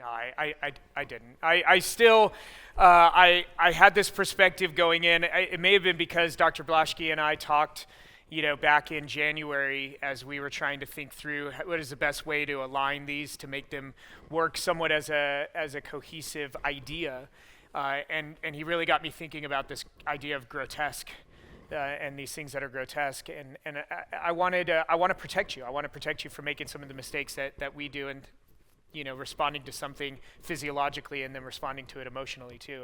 No, I didn't. I still, I had this perspective going in. It may have been because Dr. Blaschke and I talked, back in January as we were trying to think through what is the best way to align these to make them work somewhat as a cohesive idea. And he really got me thinking about this idea of grotesque. And these things that are grotesque, and I want to protect you. I want to protect you from making some of the mistakes that we do, and responding to something physiologically and then responding to it emotionally too,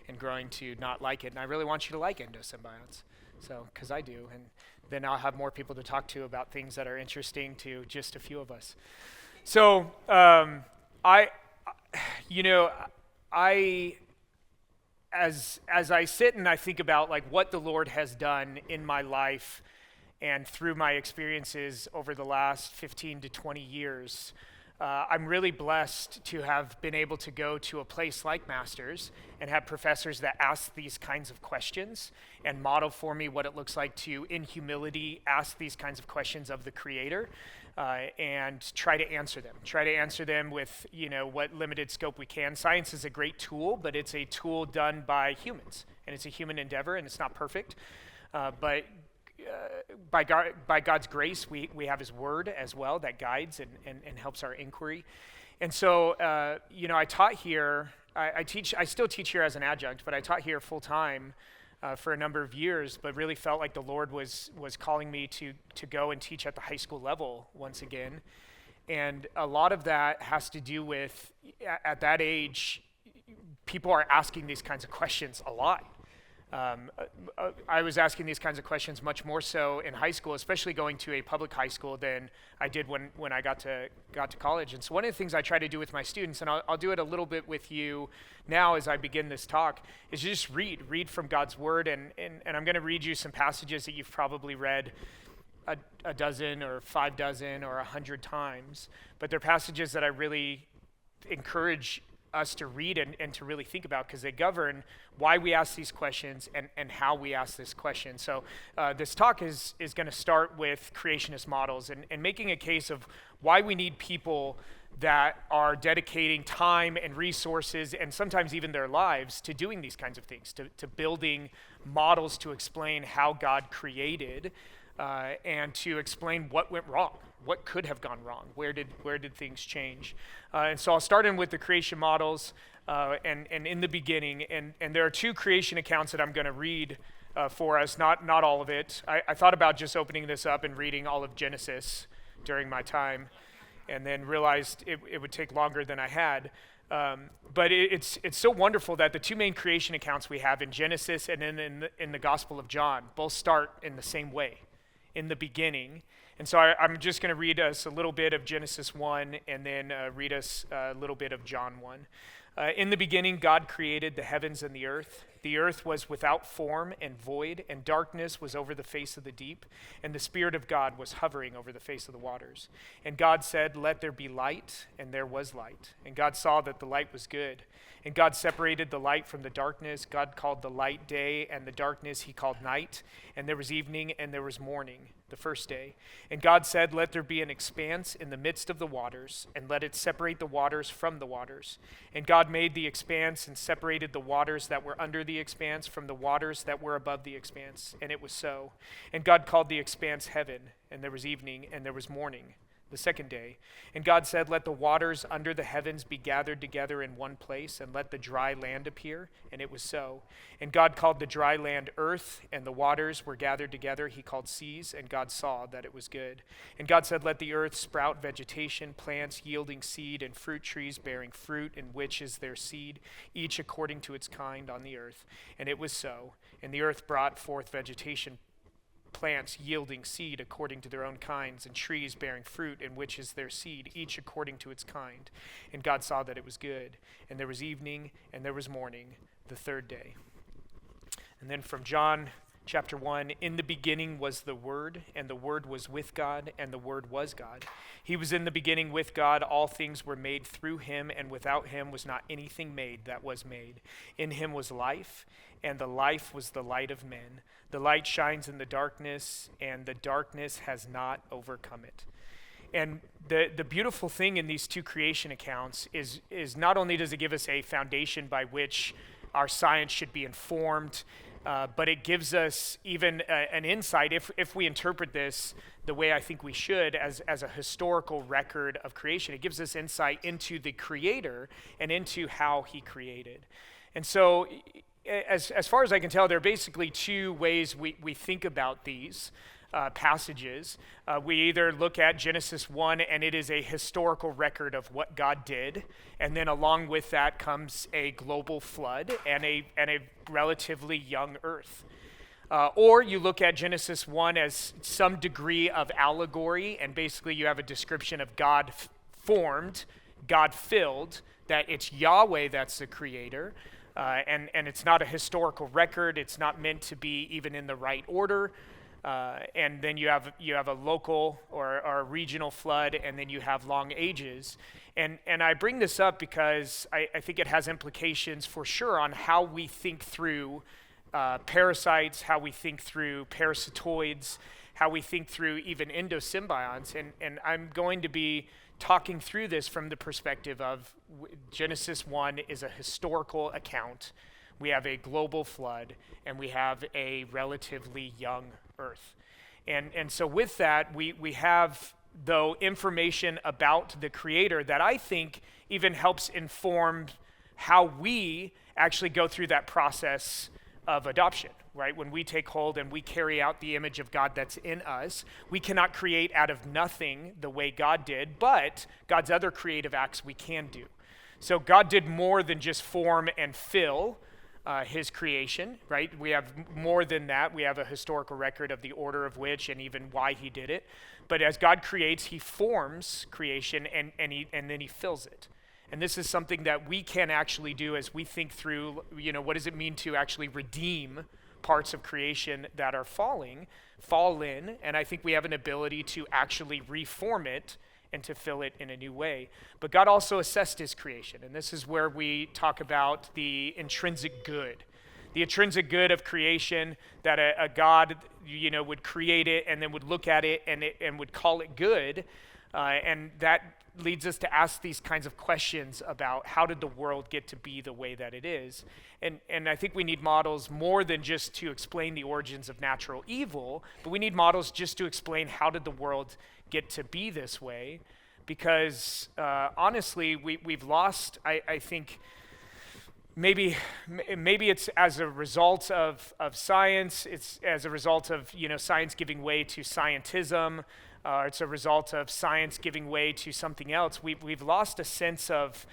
and growing to not like it. And I really want you to like endosymbionts, so because I do, and then I'll have more people to talk to about things that are interesting to just a few of us. So I as I sit and I think about like what the Lord has done in my life and through my experiences over the last 15 to 20 years, I'm really blessed to have been able to go to a place like Masters and have professors that ask these kinds of questions and model for me what it looks like to, in humility, ask these kinds of questions of the Creator. And try to answer them. Try to answer them with, what limited scope we can. Science is a great tool, but it's a tool done by humans, and it's a human endeavor, and it's not perfect. But by God's grace, we have His Word as well that guides and helps our inquiry. And so, I taught here. I still teach here as an adjunct, but I taught here full time. For a number of years, but really felt like the Lord was calling me to go and teach at the high school level once again. And a lot of that has to do with, at that age, people are asking these kinds of questions a lot. I was asking these kinds of questions much more so in high school, especially going to a public high school than I did when I got to college. And so one of the things I try to do with my students, and I'll do it a little bit with you now as I begin this talk, is just read from God's Word. And I'm going to read you some passages that you've probably read a dozen or 5 dozen or 100 times. But they're passages that I really encourage us to read and to really think about, because they govern why we ask these questions and how we ask this question. So this talk is going to start with creationist models and making a case of why we need people that are dedicating time and resources and sometimes even their lives to doing these kinds of things, to building models to explain how God created and to explain what went wrong. What could have gone wrong? Where did things change? And so I'll start in with the creation models and in the beginning. And there are 2 creation accounts that I'm going to read for us, not all of it. I thought about just opening this up and reading all of Genesis during my time, and then realized it would take longer than I had. But it's so wonderful that the 2 main creation accounts we have in Genesis and in the Gospel of John both start in the same way, in the beginning. And so I'm just going to read us a little bit of Genesis 1 and then read us a little bit of John 1. In the beginning, God created the heavens and the earth. The earth was without form and void, and darkness was over the face of the deep, and the Spirit of God was hovering over the face of the waters. And God said, "Let there be light," and there was light. And God saw that the light was good. And God separated the light from the darkness. God called the light day, and the darkness He called night. And there was evening, and there was morning, the first day. And God said, "Let there be an expanse in the midst of the waters, and let it separate the waters from the waters." And God made the expanse and separated the waters that were under the expanse from the waters that were above the expanse. And it was so. And God called the expanse heaven, and there was evening, and there was morning, the second day. And God said, "Let the waters under the heavens be gathered together in one place, and let the dry land appear." And it was so. And God called the dry land earth, and the waters were gathered together He called seas, and God saw that it was good. And God said, "Let the earth sprout vegetation, plants yielding seed, and fruit trees bearing fruit, in which is their seed, each according to its kind on the earth." And it was so. And the earth brought forth vegetation, plants yielding seed according to their own kinds, and trees bearing fruit, in which is their seed, each according to its kind. And God saw that it was good. And there was evening, and there was morning, the third day. And then from John chapter 1, "In the beginning was the Word, and the Word was with God, and the Word was God. He was in the beginning with God. All things were made through Him, and without Him was not anything made that was made. In Him was life, and the life was the light of men. The light shines in the darkness, and the darkness has not overcome it." And the beautiful thing in these two creation accounts is not only does it give us a foundation by which our science should be informed, but it gives us even an insight, if we interpret this the way I think we should, as a historical record of creation. It gives us insight into the Creator and into how He created. And so, as far as I can tell, there are basically two ways we think about these passages. We either look at Genesis 1 and it is a historical record of what God did, and then along with that comes a global flood and a relatively young earth. Or you look at Genesis 1 as some degree of allegory, and basically you have a description of God formed, God filled, that it's Yahweh that's the creator, and it's not a historical record. It's not meant to be even in the right order. And then you have a local or a regional flood, and then you have long ages. And I bring this up because I think it has implications for sure on how we think through parasites, how we think through parasitoids, how we think through even endosymbionts. And I'm going to be talking through this from the perspective of Genesis 1 is a historical account. We have a global flood, and we have a relatively young earth. And so with that, we have, though, information about the Creator that I think even helps inform how we actually go through that process of adoption, right? When we take hold and we carry out the image of God that's in us, we cannot create out of nothing the way God did, but God's other creative acts we can do. So God did more than just form and fill his creation, right? We have more than that. We have a historical record of the order of which and even why he did it. But as God creates, he forms creation and then he fills it. And this is something that we can actually do as we think through, what does it mean to actually redeem parts of creation that are fallen, and I think we have an ability to actually reform it and to fill it in a new way. But God also assessed his creation, and this is where we talk about the intrinsic good. The intrinsic good of creation, that a God, would create it and then would look at it and would call it good, and that leads us to ask these kinds of questions about how did the world get to be the way that it is. And I think we need models more than just to explain the origins of natural evil, but we need models just to explain how did the world get to be this way. Because honestly, we've lost, I think, maybe it's as a result of science, it's as a result of science giving way to scientism, it's a result of science giving way to something else. We've lost a sense of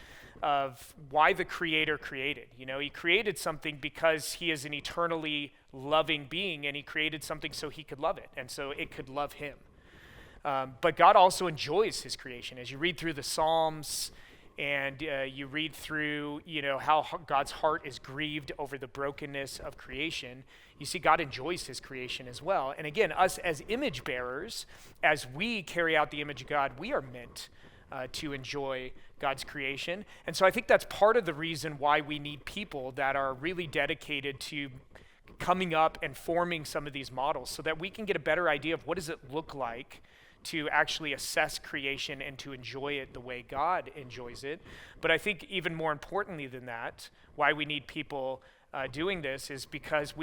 why the Creator created. He created something because he is an eternally loving being, and he created something so he could love it, and so it could love him. But God also enjoys his creation. As you read through the Psalms and you read through, how God's heart is grieved over the brokenness of creation, you see God enjoys his creation as well. And again, us as image bearers, as we carry out the image of God, we are meant to enjoy God's creation. And so I think that's part of the reason why we need people that are really dedicated to coming up and forming some of these models so that we can get a better idea of what does it look like to actually assess creation and to enjoy it the way God enjoys it. But I think even more importantly than that, why we need people doing this is because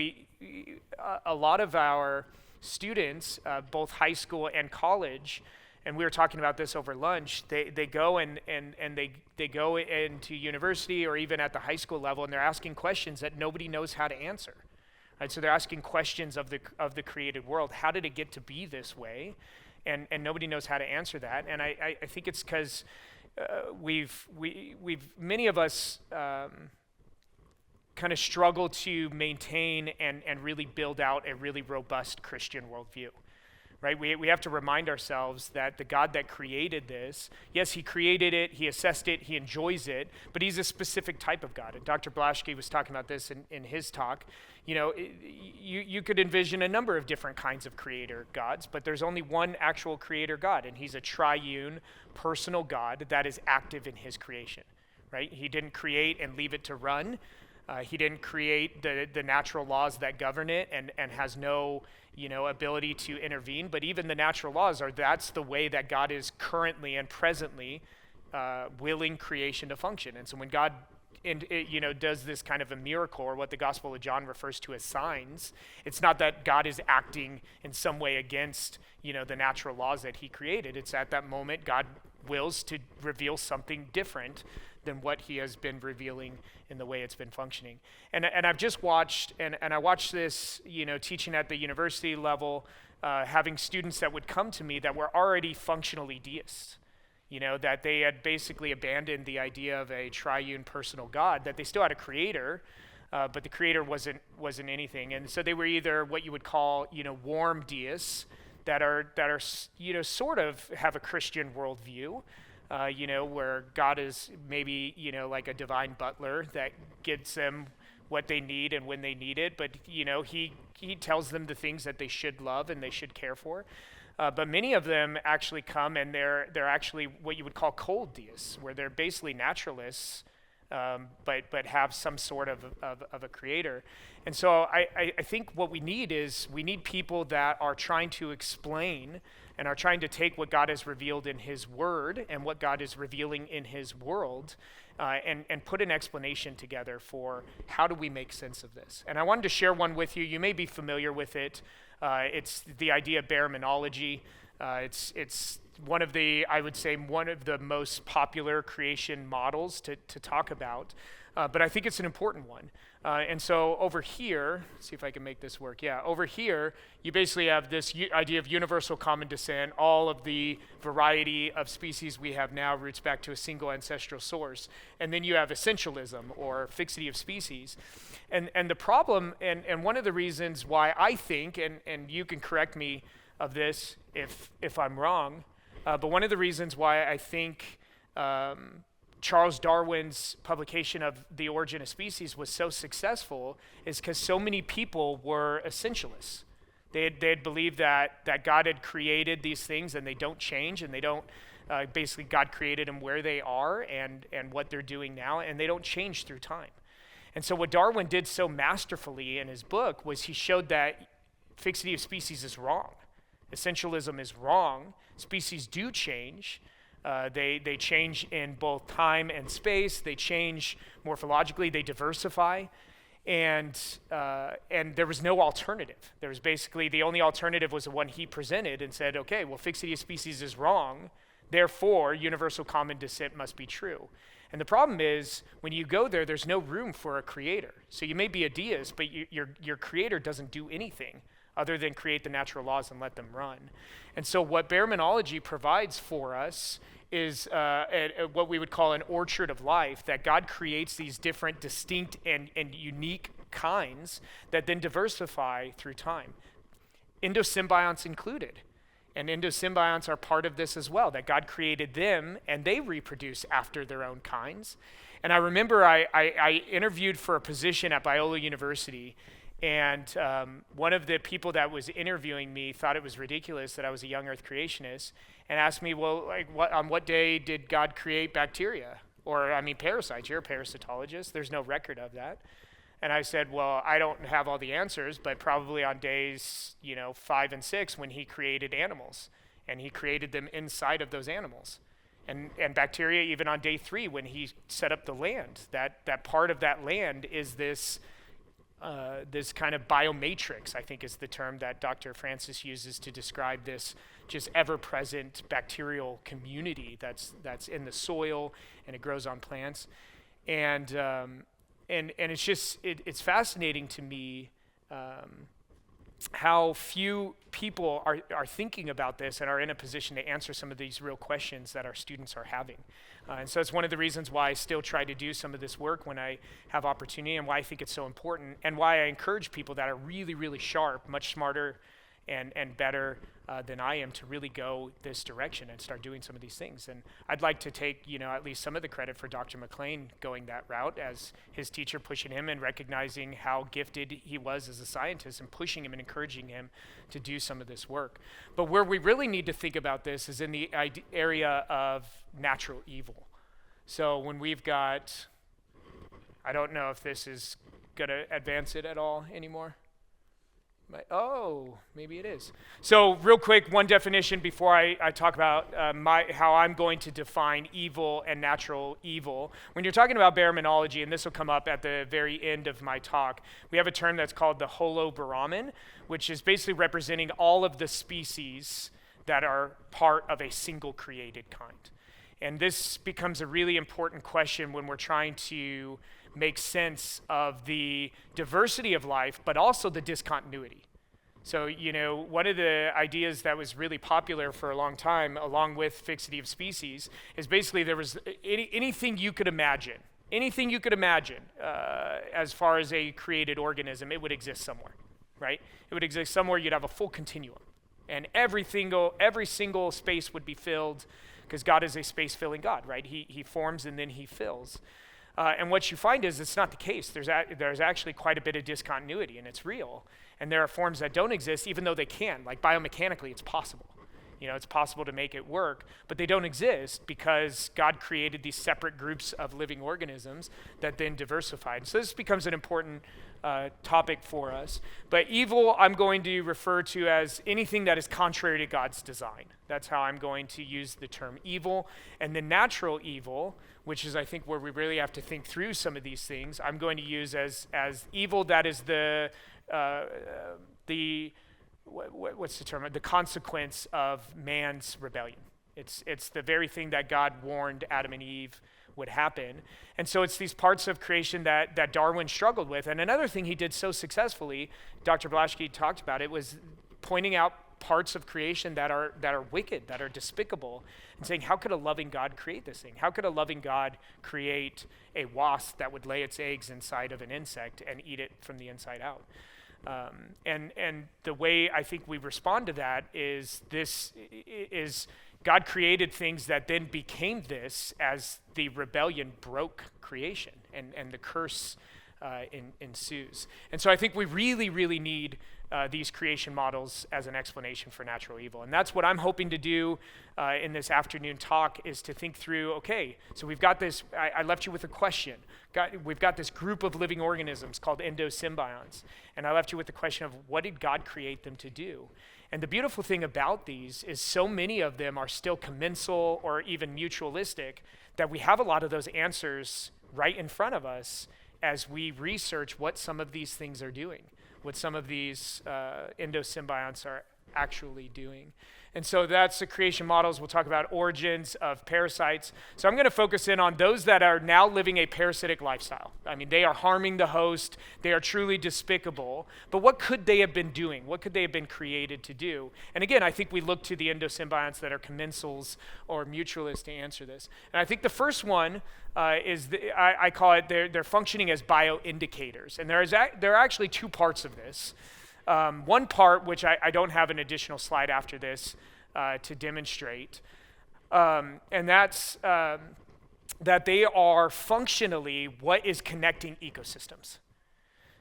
a lot of our students, both high school and college, and we were talking about this over lunch, they go and they go into university or even at the high school level, and they're asking questions that nobody knows how to answer. Right? So they're asking questions of the created world. How did it get to be this way? And nobody knows how to answer that. And I think it's because we've many of us kind of struggle to maintain and really build out a really robust Christian worldview. Right? We have to remind ourselves that the God that created this, yes, he created it, he assessed it, he enjoys it, but he's a specific type of God. And Dr. Blaschke was talking about this in his talk. You could envision a number of different kinds of creator gods, but there's only one actual creator God, and he's a triune, personal God that is active in his creation. Right? He didn't create and leave it to run. He didn't create the natural laws that govern it and has no, ability to intervene. But even the natural laws that's the way that God is currently and presently willing creation to function. And so when God does this kind of a miracle, or what the Gospel of John refers to as signs, it's not that God is acting in some way against, the natural laws that he created. It's at that moment God wills to reveal something different than what he has been revealing in the way it's been functioning. And I've just watched, and I watched this, teaching at the university level, having students that would come to me that were already functionally deists. That they had basically abandoned the idea of a triune personal God, that they still had a creator, but the creator wasn't anything. And so they were either what you would call, warm deists that are sort of have a Christian worldview, where God is maybe, like a divine butler that gives them what they need and when they need it, but, he tells them the things that they should love and they should care for. But many of them actually come and they're actually what you would call cold deists, where they're basically naturalists, but have some sort of a creator. And so I think what we need people that are trying to explain and are trying to take what God has revealed in his word and what God is revealing in his world, and put an explanation together for how do we make sense of this. And I wanted to share one with you. You may be familiar with it. It's the idea of baraminology. It's one of the most popular creation models to talk about, but I think it's an important one. And so over here, see if I can make this work. Yeah, over here, you basically have this idea of universal common descent. All of the variety of species we have now roots back to a single ancestral source. And then you have essentialism, or fixity of species. And the problem, and one of the reasons why I think, and you can correct me of this if I'm wrong, but one of the reasons why I think Charles Darwin's publication of The Origin of Species was so successful is because so many people were essentialists. They had believed that God had created these things and they don't change, and they don't, basically God created them where they are and what they're doing now, and they don't change through time. And so what Darwin did so masterfully in his book was he showed that fixity of species is wrong. Essentialism is wrong. Species do change. They change in both time and space. They change morphologically. They diversify, and there was no alternative. There was basically the only alternative was the one he presented and said, okay, well, fixity of species is wrong. Therefore, universal common descent must be true. And the problem is when you go there, there's no room for a creator. So you may be a deist, but your creator doesn't do anything other than create the natural laws and let them run. And so what baraminology provides for us is what we would call an orchard of life, that God creates these different, distinct, and unique kinds that then diversify through time. Endosymbionts included. And endosymbionts are part of this as well, that God created them and they reproduce after their own kinds. And I remember I interviewed for a position at Biola University, and one of the people that was interviewing me thought it was ridiculous that I was a young earth creationist, and asked me, well, like, on what day did God create bacteria? Or, parasites. You're a parasitologist. There's no record of that. And I said, well, I don't have all the answers, but probably on days, 5 and 6 when he created animals, and he created them inside of those animals. And bacteria even on day 3 when he set up the land. That part of that land is this kind of biomatrix, I think is the term that Dr. Francis uses to describe this just ever-present bacterial community that's in the soil, and it grows on plants. And it's just, it's fascinating to me how few people are thinking about this and are in a position to answer some of these real questions that our students are having. And so it's one of the reasons why I still try to do some of this work when I have opportunity, and why I think it's so important, and why I encourage people that are really, really sharp, much smarter and better than I am, to really go this direction and start doing some of these things. And I'd like to take, at least some of the credit for Dr. McLean going that route as his teacher, pushing him and recognizing how gifted he was as a scientist, and pushing him and encouraging him to do some of this work. But where we really need to think about this is in the area of natural evil. So when we've got I don't know if this is going to advance it at all anymore. Maybe it is. So real quick, one definition before I talk about how I'm going to define evil and natural evil. When you're talking about baraminology, and this will come up at the very end of my talk, we have a term that's called the holobrahman, which is basically representing all of the species that are part of a single created kind. And this becomes a really important question when we're trying to make sense of the diversity of life, but also the discontinuity. So, one of the ideas that was really popular for a long time, along with fixity of species, is basically there was anything you could imagine, as far as a created organism, it would exist somewhere, right? It would exist somewhere, you'd have a full continuum. And every single space would be filled, because God is a space-filling God, right? He forms and then he fills. And what you find is it's not the case. There's actually quite a bit of discontinuity, and it's real. And there are forms that don't exist, even though they can. Like biomechanically, it's possible. It's possible to make it work, but they don't exist because God created these separate groups of living organisms that then diversified. So this becomes an important topic for us. But evil, I'm going to refer to as anything that is contrary to God's design. That's how I'm going to use the term evil. And the natural evil, which is I think where we really have to think through some of these things, I'm going to use as evil that is what's the term? The consequence of man's rebellion. It's the very thing that God warned Adam and Eve would happen. And so it's these parts of creation that Darwin struggled with. And another thing he did so successfully, Dr. Blaschke talked about it, was pointing out parts of creation that are wicked, that are despicable, and saying, how could a loving God create this thing? How could a loving God create a wasp that would lay its eggs inside of an insect and eat it from the inside out? And the way I think we respond to that is God created things that then became this as the rebellion broke creation and the curse ensues. And so I think we really, really need these creation models as an explanation for natural evil. And that's what I'm hoping to do in this afternoon talk, is to think through, okay, so we've got this, I left you with a question. We've got this group of living organisms called endosymbionts. And I left you with the question of what did God create them to do? And the beautiful thing about these is so many of them are still commensal or even mutualistic that we have a lot of those answers right in front of us as we research what some of these things are doing, what some of these endosymbionts are actually doing. And so that's the creation models. We'll talk about origins of parasites. So I'm going to focus in on those that are now living a parasitic lifestyle. I mean, they are harming the host. They are truly despicable. But what could they have been doing? What could they have been created to do? And again, I think we look to the endosymbionts that are commensals or mutualists to answer this. And I think the first one is, I call it, they're functioning as bioindicators. And there are actually two parts of this. One part, which I don't have an additional slide after this to demonstrate, and that's that they are functionally what is connecting ecosystems.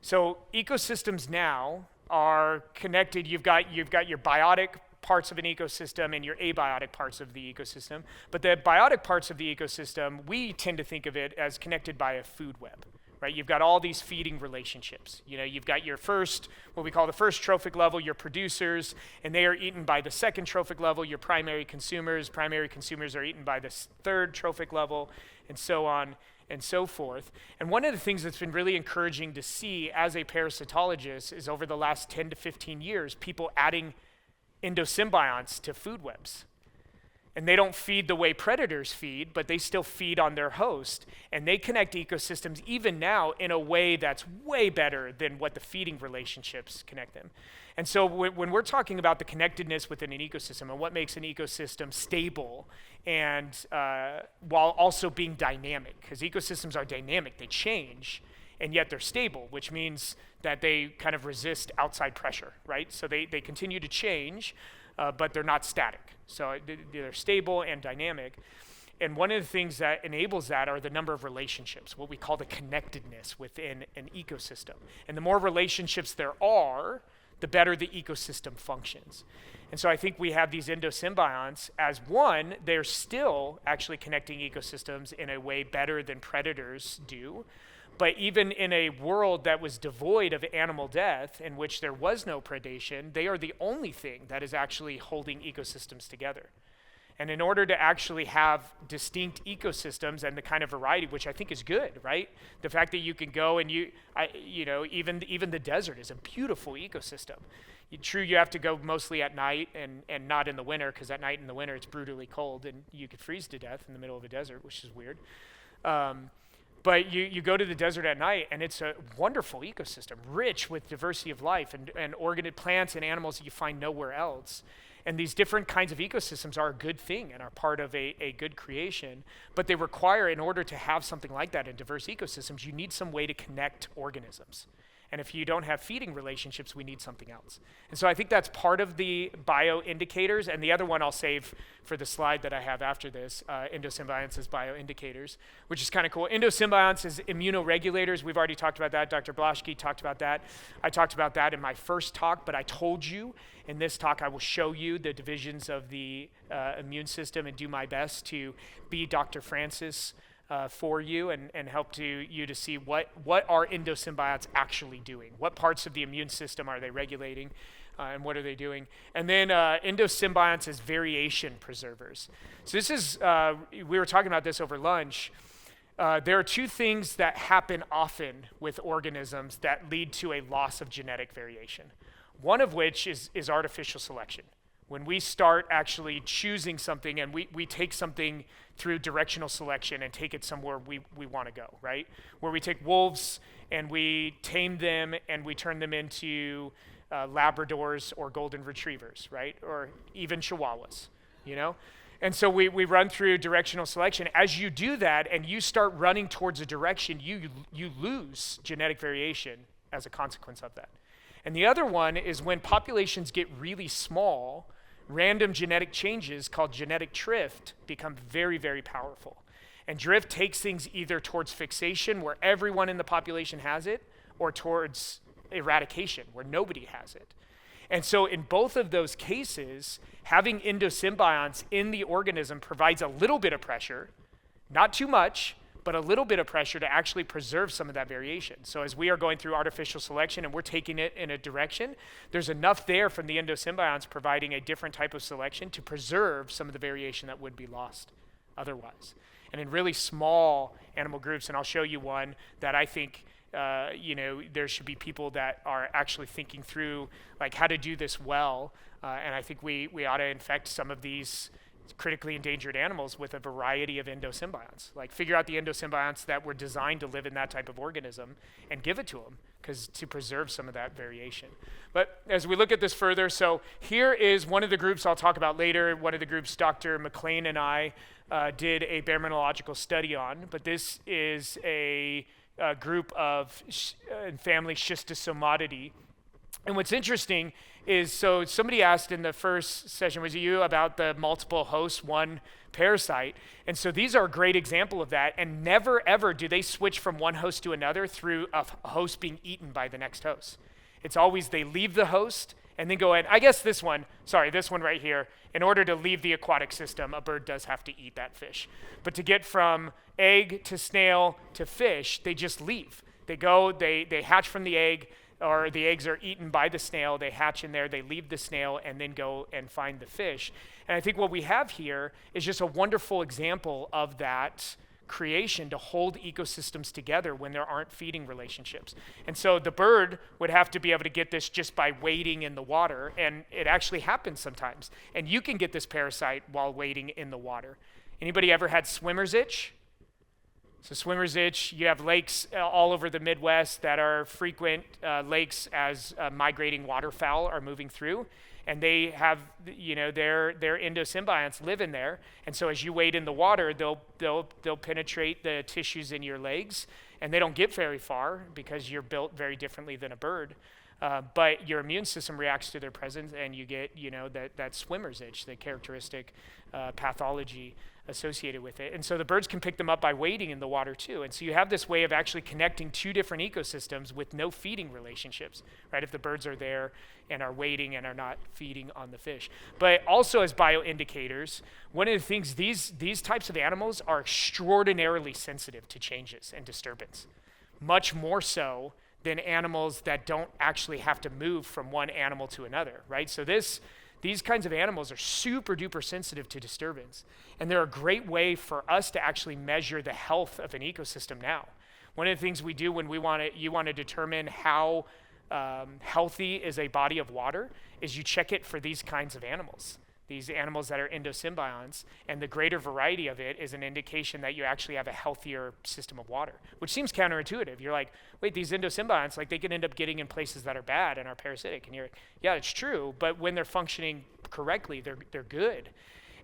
So ecosystems now are connected. You've got your biotic parts of an ecosystem and your abiotic parts of the ecosystem. But the biotic parts of the ecosystem, we tend to think of it as connected by a food web. Right, you've got all these feeding relationships. You've got your first, what we call the first trophic level, your producers, and they are eaten by the second trophic level, your primary consumers. Primary consumers are eaten by the third trophic level, and so on and so forth. And one of the things that's been really encouraging to see as a parasitologist is over the last 10 to 15 years, people adding endosymbionts to food webs. And they don't feed the way predators feed, but they still feed on their host. And they connect ecosystems even now in a way that's way better than what the feeding relationships connect them. And so when we're talking about the connectedness within an ecosystem and what makes an ecosystem stable, and while also being dynamic, because ecosystems are dynamic, they change, and yet they're stable, which means that they kind of resist outside pressure, right? So they continue to change, but they're not static. So they're stable and dynamic. And one of the things that enables that are the number of relationships, what we call the connectedness within an ecosystem. And the more relationships there are, the better the ecosystem functions. And so I think we have these endosymbionts as one, they're still actually connecting ecosystems in a way better than predators do. But even in a world that was devoid of animal death, in which there was no predation, they are the only thing that is actually holding ecosystems together. And in order to actually have distinct ecosystems and the kind of variety, which I think is good, right? The fact that you can go and even the desert is a beautiful ecosystem. True, you have to go mostly at night and not in the winter, because at night in the winter it's brutally cold and you could freeze to death in the middle of a desert, which is weird. But you go to the desert at night and it's a wonderful ecosystem, rich with diversity of life and organic plants and animals that you find nowhere else. And these different kinds of ecosystems are a good thing and are part of a good creation, but they require, in order to have something like that in diverse ecosystems, you need some way to connect organisms. And if you don't have feeding relationships, we need something else. And so I think that's part of the bioindicators. And the other one I'll save for the slide that I have after this, endosymbionts as bioindicators, which is kind of cool. Endosymbionts as immunoregulators. We've already talked about that. Dr. Blaschke talked about that. I talked about that in my first talk, but I told you in this talk I will show you the divisions of the immune system and do my best to be Dr. Francis for you and help you to see what are endosymbionts actually doing. What parts of the immune system are they regulating, and what are they doing? And then endosymbionts as variation preservers. So this is, we were talking about this over lunch. There are two things that happen often with organisms that lead to a loss of genetic variation. One of which is artificial selection. When we start actually choosing something and we take something through directional selection and take it somewhere we want to go, right? Where we take wolves and we tame them and we turn them into Labradors or golden retrievers, right? Or even Chihuahuas, you know? And so we run through directional selection. As you do that and you start running towards a direction, you lose genetic variation as a consequence of that. And the other one is when populations get really small, random genetic changes called genetic drift become very, very powerful. And drift takes things either towards fixation, where everyone in the population has it, or towards eradication, where nobody has it. And so in both of those cases, having endosymbionts in the organism provides a little bit of pressure, not too much, but a little bit of pressure to actually preserve some of that variation. So as we are going through artificial selection and we're taking it in a direction, there's enough there from the endosymbionts providing a different type of selection to preserve some of the variation that would be lost otherwise. And in really small animal groups, and I'll show you one that I think there should be people that are actually thinking through like how to do this well. And I think we ought to infect some of these critically endangered animals with a variety of endosymbionts. Like figure out the endosymbionts that were designed to live in that type of organism and give it to them to preserve some of that variation. But as we look at this further, so here is one of the groups I'll talk about later, one of the groups Dr. McLean and I did a bareminological study on, but this is a group of family Schistosomatidae. And what's interesting is, so somebody asked in the first session, was it you, about the multiple host, one parasite? And so these are a great example of that, and never ever do they switch from one host to another through a host being eaten by the next host. It's always they leave the host and then go in. I guess this one right here, in order to leave the aquatic system, a bird does have to eat that fish. But to get from egg to snail to fish, they just leave. They go, they hatch from the egg, or the eggs are eaten by the snail, they hatch in there, they leave the snail, and then go and find the fish. And I think what we have here is just a wonderful example of that creation to hold ecosystems together when there aren't feeding relationships. And so the bird would have to be able to get this just by wading in the water, and it actually happens sometimes. And you can get this parasite while wading in the water. Anybody ever had swimmer's itch? So swimmer's itch, you have lakes all over the Midwest that are frequent lakes as migrating waterfowl are moving through. And they have, their endosymbionts live in there. And so as you wade in the water, they'll penetrate the tissues in your legs. And they don't get very far because you're built very differently than a bird. But your immune system reacts to their presence, and you get, that swimmer's itch, the characteristic pathology associated with it. And so the birds can pick them up by wading in the water too. And so you have this way of actually connecting two different ecosystems with no feeding relationships, right? If the birds are there and are wading and are not feeding on the fish. But also as bioindicators, one of the things, these types of animals are extraordinarily sensitive to changes and disturbance. much more so than animals that don't actually have to move from one animal to another, right? So these kinds of animals are super duper sensitive to disturbance. And they're a great way for us to actually measure the health of an ecosystem now. One of the things we do when you want to determine how healthy is a body of water is you check it for these kinds of animals. These animals that are endosymbionts, and the greater variety of it is an indication that you actually have a healthier system of water, which seems counterintuitive. You're like, wait, these endosymbionts, like they can end up getting in places that are bad and are parasitic. And you're like, yeah, it's true, but when they're functioning correctly, they're good.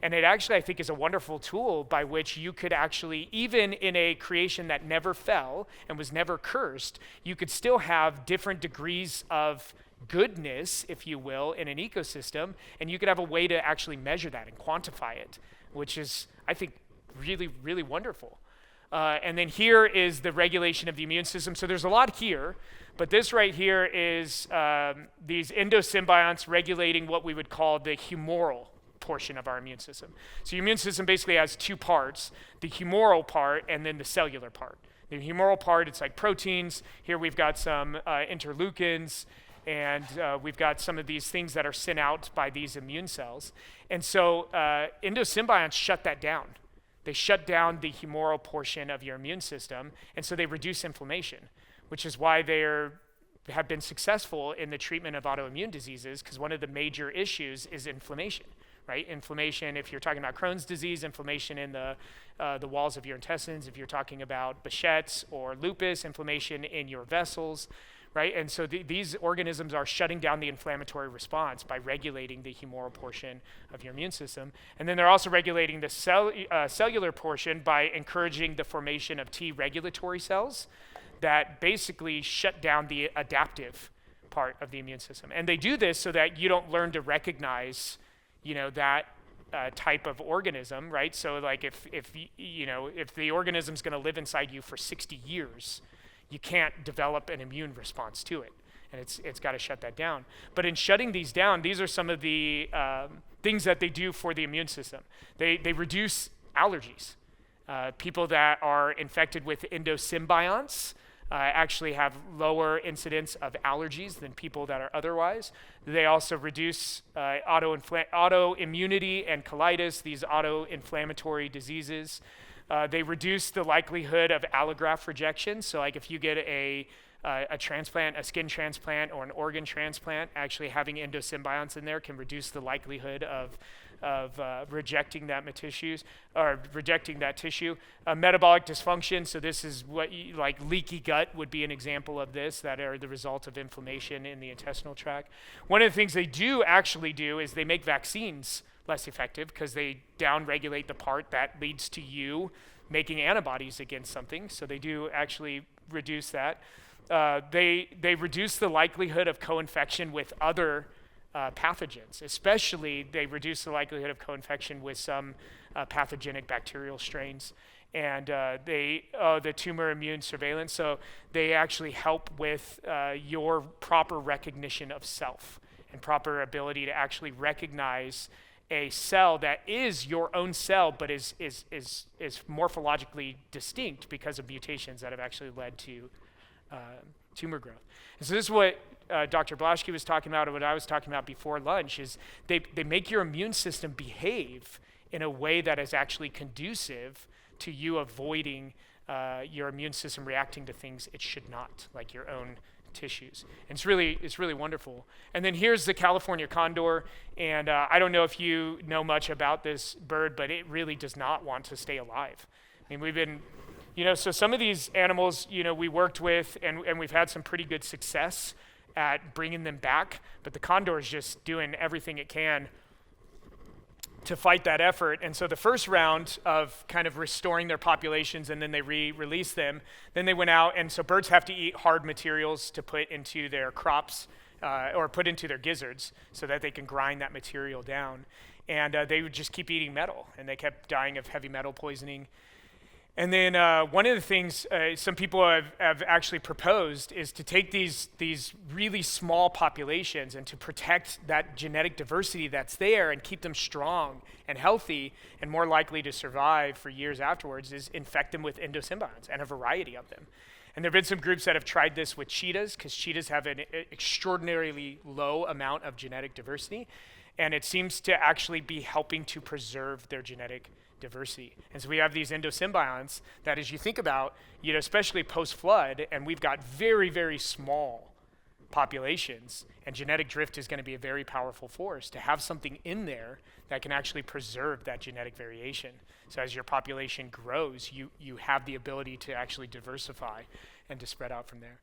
And it actually, I think, is a wonderful tool by which you could actually, even in a creation that never fell and was never cursed, you could still have different degrees of goodness, if you will, in an ecosystem, and you could have a way to actually measure that and quantify it, which is, I think, really, really wonderful. And then here is the regulation of the immune system. So there's a lot here, but this right here is these endosymbionts regulating what we would call the humoral portion of our immune system. So your immune system basically has two parts, the humoral part and then the cellular part. The humoral part, it's like proteins. Here we've got some interleukins, and we've got some of these things that are sent out by these immune cells. And so endosymbionts shut that down. They shut down the humoral portion of your immune system, and so they reduce inflammation, which is why they have been successful in the treatment of autoimmune diseases, because one of the major issues is inflammation, right? Inflammation, if you're talking about Crohn's disease, inflammation in the walls of your intestines. If you're talking about Behçet's or lupus, inflammation in your vessels, right? And so these organisms are shutting down the inflammatory response by regulating the humoral portion of your immune system. And then they're also regulating the cellular portion by encouraging the formation of T regulatory cells that basically shut down the adaptive part of the immune system. And they do this so that you don't learn to recognize, that type of organism, right? So like if the organism's going to live inside you for 60 years, you can't develop an immune response to it, and it's got to shut that down. But in shutting these down, these are some of the things that they do for the immune system. They reduce allergies. People that are infected with endosymbionts actually have lower incidence of allergies than people that are otherwise. They also reduce autoimmunity and colitis, these autoinflammatory diseases. They reduce the likelihood of allograft rejection. So like if you get a transplant, a skin transplant or an organ transplant, actually having endosymbionts in there can reduce the likelihood of rejecting that tissue. Metabolic dysfunction, so this is what like leaky gut would be an example of this, that are the result of inflammation in the intestinal tract. One of the things they do actually do is they make vaccines less effective because they downregulate the part that leads to you making antibodies against something. So they do actually reduce that. They reduce the likelihood of co-infection with other pathogens. Especially, they reduce the likelihood of co-infection with some pathogenic bacterial strains. And the tumor immune surveillance. So they actually help with your proper recognition of self and proper ability to actually recognize a cell that is your own cell, but is morphologically distinct because of mutations that have actually led to tumor growth. And so this is what Dr. Blaschke was talking about, or what I was talking about before lunch, is they make your immune system behave in a way that is actually conducive to you avoiding your immune system reacting to things it should not, like your own tissues. And it's really wonderful. And then here's the California condor, and I don't know if you know much about this bird, but it really does not want to stay alive. I mean, we've been, so some of these animals, we worked with, and we've had some pretty good success at bringing them back, but the condor is just doing everything it can to fight that effort. And so the first round of kind of restoring their populations, and then they release them, then they went out, and so birds have to eat hard materials to put into their crops or put into their gizzards so that they can grind that material down. And they would just keep eating metal, and they kept dying of heavy metal poisoning. And then one of the things some people have actually proposed is to take these really small populations and to protect that genetic diversity that's there and keep them strong and healthy and more likely to survive for years afterwards, is infect them with endosymbionts, and a variety of them. And there have been some groups that have tried this with cheetahs, because cheetahs have an extraordinarily low amount of genetic diversity, and it seems to actually be helping to preserve their genetic diversity. And so we have these endosymbionts that, as you think about, especially post-flood, and we've got very, very small populations, and genetic drift is going to be a very powerful force to have something in there that can actually preserve that genetic variation. So as your population grows, you have the ability to actually diversify and to spread out from there.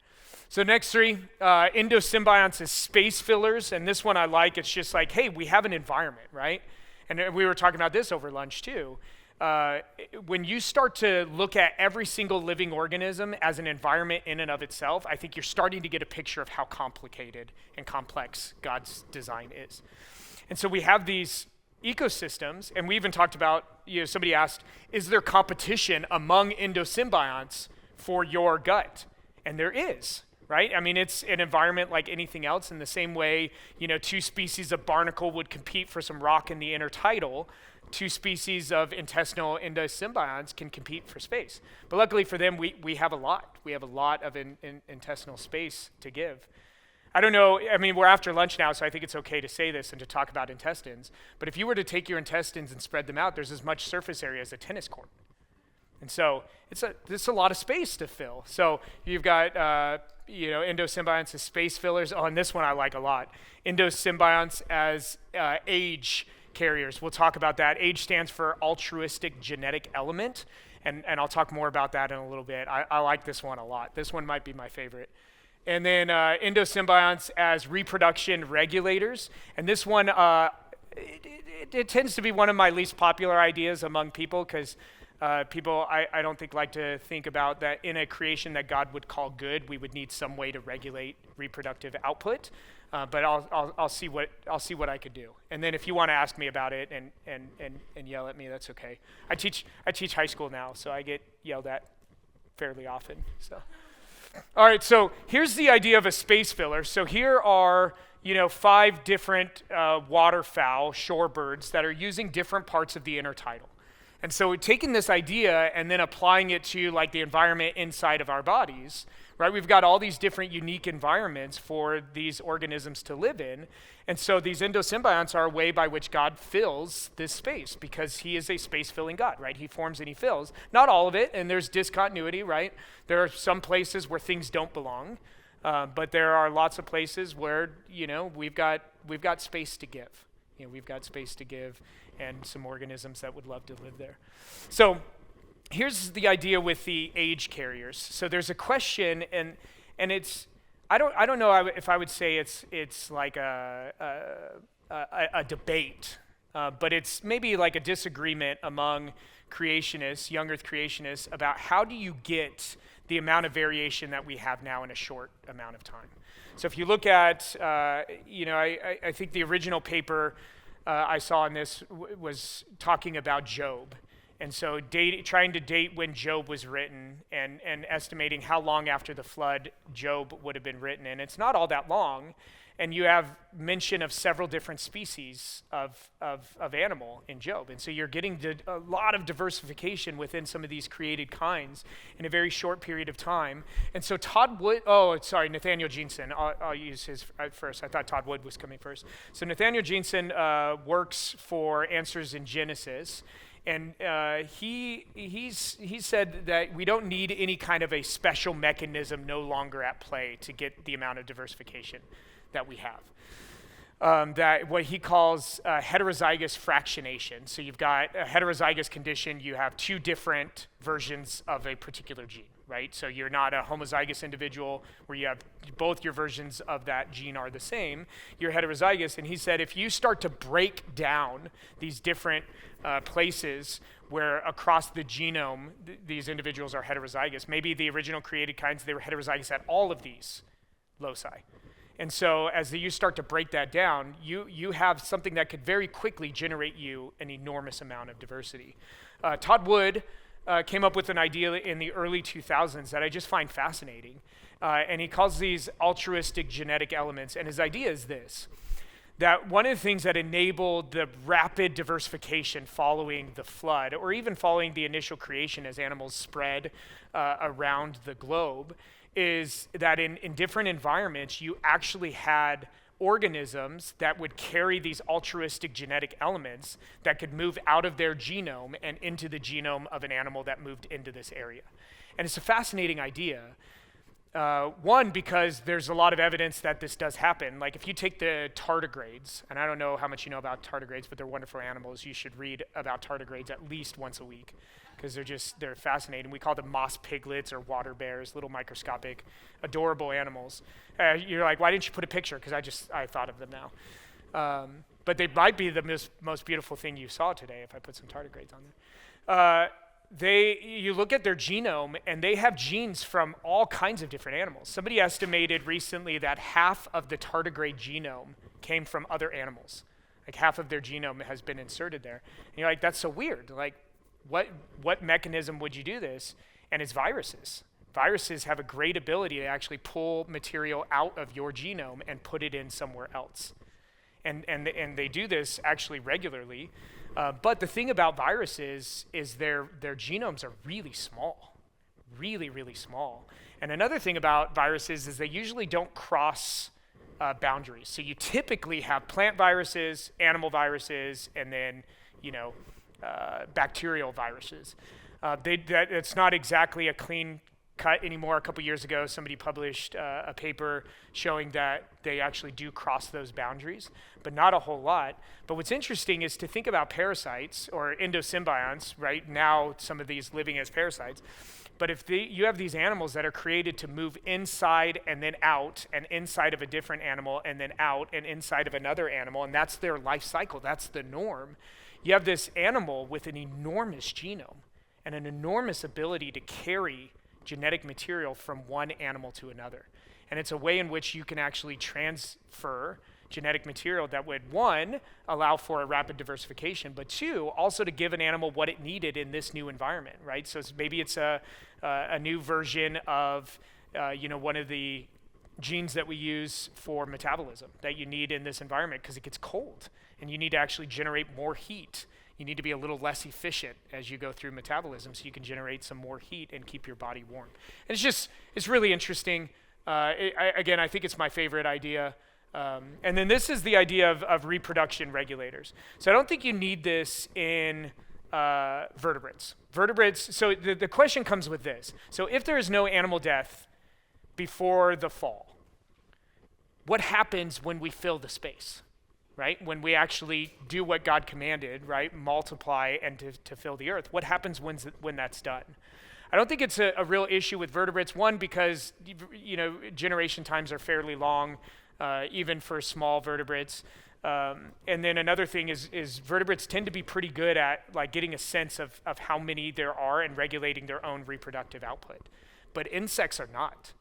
So next three, endosymbionts is space fillers, and this one I like. It's just like, hey, we have an environment, right? And we were talking about this over lunch too. When you start to look at every single living organism as an environment in and of itself, I think you're starting to get a picture of how complicated and complex God's design is. And so we have these ecosystems, and we even talked about, somebody asked, is there competition among endosymbionts for your gut? And there is, right? I mean, it's an environment like anything else, in the same way, two species of barnacle would compete for some rock in the intertidal. Two species of intestinal endosymbionts can compete for space. But luckily for them, we have a lot. We have a lot of intestinal space to give. I don't know, I mean, we're after lunch now, so I think it's okay to say this and to talk about intestines. But if you were to take your intestines and spread them out, there's as much surface area as a tennis court. And so it's a lot of space to fill. So you've got, endosymbionts as space fillers. Oh, and this one I like a lot. Endosymbionts as age carriers. We'll talk about that. Age stands for altruistic genetic element, and I'll talk more about that in a little bit. I like this one a lot. This one might be my favorite. And then endosymbionts as reproduction regulators. And this one, it tends to be one of my least popular ideas among people, because people, I don't think, like to think about that in a creation that God would call good, we would need some way to regulate reproductive output. But I'll see what I could do. And then if you want to ask me about it and yell at me, that's okay. I teach high school now, so I get yelled at fairly often. So, all right. So here's the idea of a space filler. So here are 5 different waterfowl, shorebirds, that are using different parts of the intertidal. And so taking this idea and then applying it to like the environment inside of our bodies, right? We've got all these different unique environments for these organisms to live in. And so these endosymbionts are a way by which God fills this space, because he is a space-filling God, right? He forms and he fills. Not all of it, and there's discontinuity, right? There are some places where things don't belong, but there are lots of places where, we've got space to give. We've got space to give, and some organisms that would love to live there. So here's the idea with the age carriers. So there's a question, and it's, I don't know if I would say it's like a debate, but it's maybe like a disagreement among creationists, young earth creationists, about how do you get the amount of variation that we have now in a short amount of time. So if you look at, I think the original paper I saw in this was talking about Job. And so trying to date when Job was written and estimating how long after the flood Job would have been written. And it's not all that long. And you have mention of several different species of animal in Job. And so you're getting a lot of diversification within some of these created kinds in a very short period of time. And so Nathaniel Jeanson, I'll use his first. I thought Todd Wood was coming first. So Nathaniel Jeanson works for Answers in Genesis. And he said that we don't need any kind of a special mechanism no longer at play to get the amount of diversification that we have. That what he calls heterozygous fractionation. So you've got a heterozygous condition, you have 2 different versions of a particular gene, right? So you're not a homozygous individual where you have both your versions of that gene are the same. You're heterozygous. And he said if you start to break down these different places where across the genome these individuals are heterozygous, maybe the original created kinds, they were heterozygous at all of these loci. And so as you start to break that down, you have something that could very quickly generate you an enormous amount of diversity. Todd Wood came up with an idea in the early 2000s that I just find fascinating. And he calls these altruistic genetic elements. And his idea is this, that one of the things that enabled the rapid diversification following the flood, or even following the initial creation as animals spread around the globe, is that in different environments, you actually had organisms that would carry these altruistic genetic elements that could move out of their genome and into the genome of an animal that moved into this area. And it's a fascinating idea. One, because there's a lot of evidence that this does happen. Like if you take the tardigrades, and I don't know how much you know about tardigrades, but they're wonderful animals. You should read about tardigrades at least once a week because they're fascinating. We call them moss piglets or water bears, little microscopic, adorable animals. You're like, why didn't you put a picture? Because I thought of them now. But they might be the most beautiful thing you saw today if I put some tardigrades on there. You look at their genome and they have genes from all kinds of different animals. Somebody estimated recently that half of the tardigrade genome came from other animals. Like half of their genome has been inserted there. And you're like, that's so weird. Like what mechanism would you do this? And it's viruses. Viruses have a great ability to actually pull material out of your genome and put it in somewhere else. And they do this actually regularly. But the thing about viruses is their genomes are really small, really, really small. And another thing about viruses is they usually don't cross boundaries. So you typically have plant viruses, animal viruses, and then, bacterial viruses. It's not exactly a clean cut anymore. A couple years ago, somebody published a paper showing that they actually do cross those boundaries, but not a whole lot. But what's interesting is to think about parasites or endosymbionts, right? Now, some of these living as parasites. But if you have these animals that are created to move inside and then out, and inside of a different animal and then out and inside of another animal, and that's their life cycle, that's the norm. You have this animal with an enormous genome and an enormous ability to carry genetic material from one animal to another. And it's a way in which you can actually transfer genetic material that would, one, allow for a rapid diversification, but two, also to give an animal what it needed in this new environment, right? So maybe it's a new version of one of the genes that we use for metabolism that you need in this environment because it gets cold and you need to actually generate more heat. You need to be a little less efficient as you go through metabolism so you can generate some more heat and keep your body warm. And it's really interesting. I think it's my favorite idea. And then this is the idea of reproduction regulators. So I don't think you need this in vertebrates. So the question comes with this. So if there is no animal death before the fall, what happens when we fill the space? Right? When we actually do what God commanded, right? Multiply and to fill the earth. What happens when that's done? I don't think it's a real issue with vertebrates. One, because generation times are fairly long, even for small vertebrates. And then another thing is vertebrates tend to be pretty good at like getting a sense of how many there are and regulating their own reproductive output. But insects are not.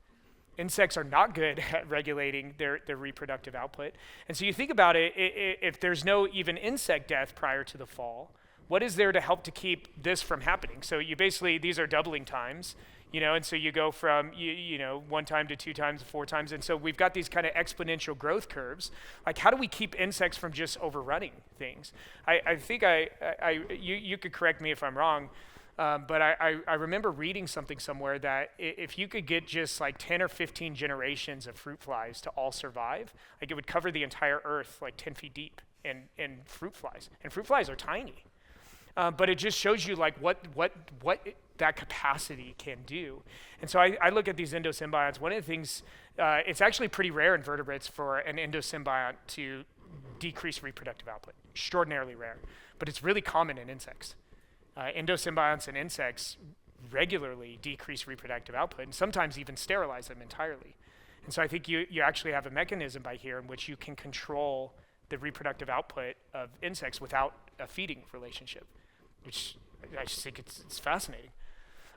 Insects are not good at regulating their reproductive output. And so you think about it, if there's no even insect death prior to the fall, what is there to help to keep this from happening? So you basically, these are doubling times, and so you go from, 1 time to 2 times to 4 times. And so we've got these kind of exponential growth curves. Like, how do we keep insects from just overrunning things? I think you could correct me if I'm wrong, but I remember reading something somewhere that if you could get just like 10 or 15 generations of fruit flies to all survive, like it would cover the entire earth like 10 feet deep in fruit flies. And fruit flies are tiny. But it just shows you like what that capacity can do. And so I look at these endosymbionts. One of the things, it's actually pretty rare in vertebrates for an endosymbiont to decrease reproductive output. Extraordinarily rare. But it's really common in insects. Endosymbionts in insects regularly decrease reproductive output and sometimes even sterilize them entirely. And so I think you actually have a mechanism by here in which you can control the reproductive output of insects without a feeding relationship, which I just think it's fascinating.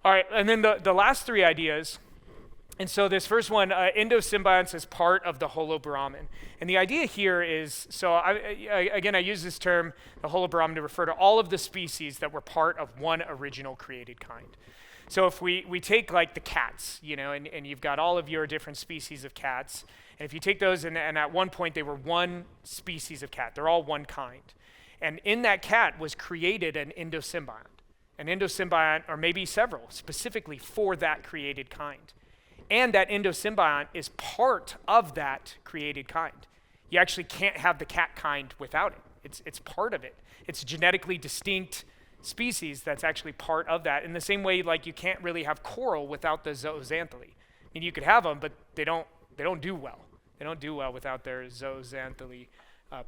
All right, and then the last 3 ideas And so this first one, endosymbionts is part of the holobrahmin. And the idea here is, so I use this term, the holobrahmin, to refer to all of the species that were part of one original created kind. So if we take like the cats, and you've got all of your different species of cats, and if you take those and at one point they were one species of cat, they're all one kind. And in that cat was created an endosymbiont, or maybe several, specifically for that created kind. And that endosymbiont is part of that created kind. You actually can't have the cat kind without it. It's part of it. It's a genetically distinct species that's actually part of that. In the same way, like you can't really have coral without the zooxanthellae. I mean, you could have them, but they don't do well. They don't do well without their zooxanthellae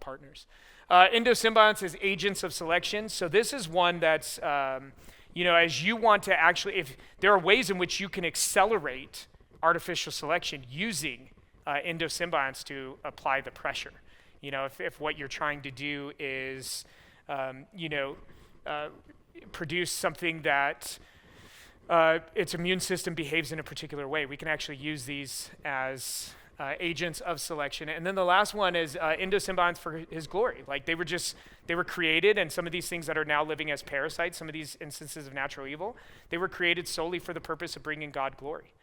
partners. Endosymbionts is agents of selection. So this is one that's, as you want to actually, if there are ways in which you can accelerate artificial selection using endosymbionts to apply the pressure. If what you're trying to do is, produce something that its immune system behaves in a particular way, we can actually use these as agents of selection. And then the last one is endosymbionts for his glory. Like they were created, and some of these things that are now living as parasites, some of these instances of natural evil, they were created solely for the purpose of bringing God glory.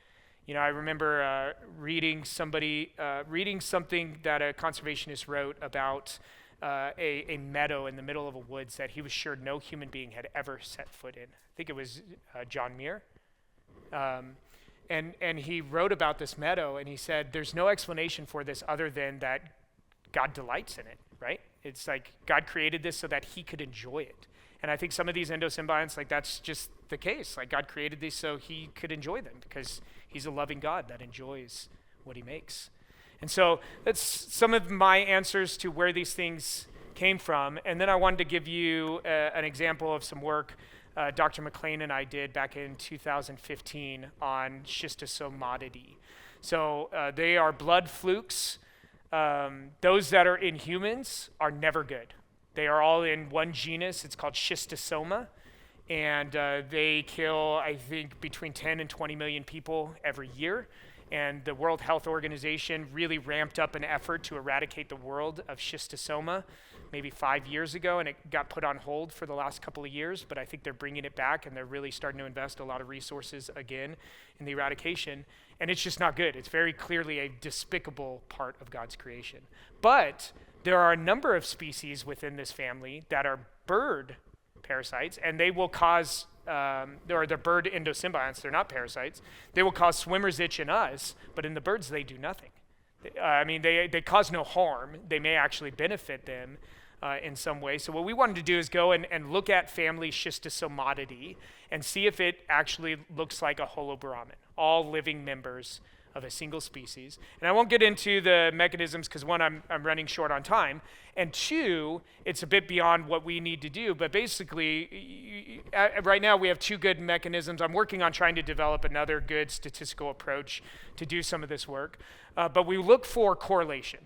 I remember reading something that a conservationist wrote about a meadow in the middle of a woods that he was sure no human being had ever set foot in. I think it was John Muir. And he wrote about this meadow, and he said, there's no explanation for this other than that God delights in it, right? It's like God created this so that he could enjoy it. And I think some of these endosymbionts, like that's just the case. Like God created these so he could enjoy them because he's a loving God that enjoys what he makes. And so that's some of my answers to where these things came from. And then I wanted to give you an example of some work Dr. McLean and I did back in 2015 on schistosomatidae. So they are blood flukes. Those that are in humans are never good. They are all in one genus. It's called Schistosoma. And they kill, I think, between 10 and 20 million people every year. And the World Health Organization really ramped up an effort to eradicate the world of schistosoma maybe 5 years ago, and it got put on hold for the last couple of years, but I think they're bringing it back, and they're really starting to invest a lot of resources again in the eradication, and it's just not good. It's very clearly a despicable part of God's creation. But there are a number of species within this family that are bird parasites, and they will cause, they're bird endosymbionts, they're not parasites. They will cause swimmer's itch in us, but in the birds they do nothing. They cause no harm. They may actually benefit them in some way. So what we wanted to do is go and look at family Schistosomatidae and see if it actually looks like a holobrahmin, all living members of a single species. And I won't get into the mechanisms because one, I'm running short on time, and two, it's a bit beyond what we need to do. But basically, right now we have two good mechanisms. I'm working on trying to develop another good statistical approach to do some of this work. But we look for correlation.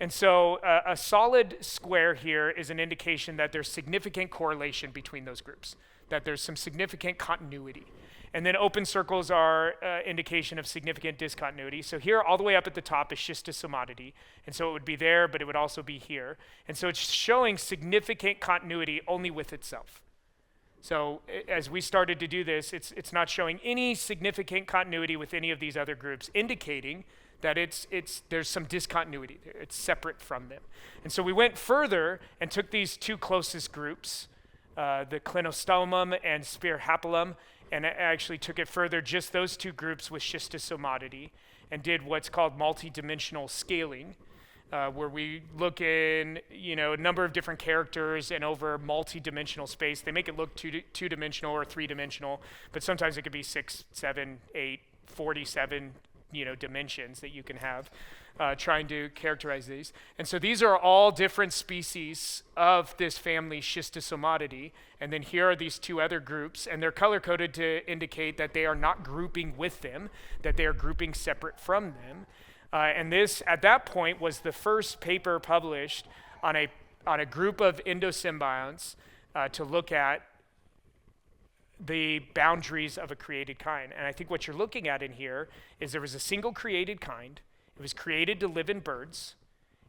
And so a solid square here is an indication that there's significant correlation between those groups, that there's some significant continuity. And then open circles are indication of significant discontinuity. So here, all the way up at the top is Schistosomatidae. And so it would be there, but it would also be here. And so it's showing significant continuity only with itself. So as we started to do this, it's not showing any significant continuity with any of these other groups, indicating that there's some discontinuity there. It's separate from them. And so we went further and took these two closest groups, the Clinostomum and Spirhapilum, and I actually took it further, just those two groups with Schistosomatidae, and did what's called multidimensional scaling, where we look in a number of different characters and over multidimensional space. They make it look two-dimensional or three-dimensional, but sometimes it could be 6, 7, 8, 47 dimensions that you can have trying to characterize these. And so these are all different species of this family Schistosomatidae. And then here are these two other groups, and they're color-coded to indicate that they are not grouping with them, that they are grouping separate from them. And this, at that point, was the first paper published on a group of endosymbionts to look at the boundaries of a created kind. And I think what you're looking at in here is there was a single created kind. It was created to live in birds.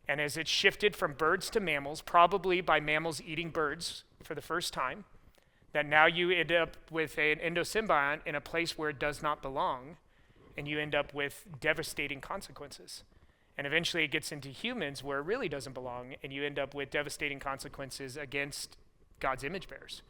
And as it shifted from birds to mammals, probably by mammals eating birds for the first time, that now you end up with an endosymbiont in a place where it does not belong, and you end up with devastating consequences. And eventually it gets into humans where it really doesn't belong, and you end up with devastating consequences against God's image bearers.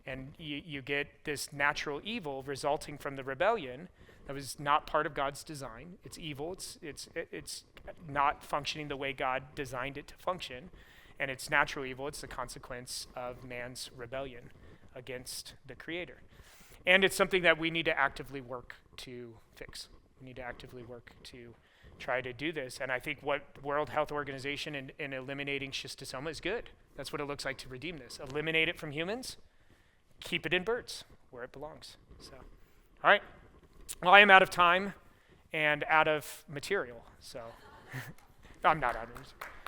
And you get this natural evil resulting from the rebellion that was not part of God's design. It's evil. It's not functioning the way God designed it to function. And it's natural evil. It's the consequence of man's rebellion against the Creator. And it's something that we need to actively work to fix. We need to actively work to try to do this. And I think what World Health Organization in eliminating schistosoma is good. That's what it looks like to redeem this. Eliminate it from humans. Keep it in birds where it belongs. So, all right. Well, I am out of time and out of material. So, I'm not out of material.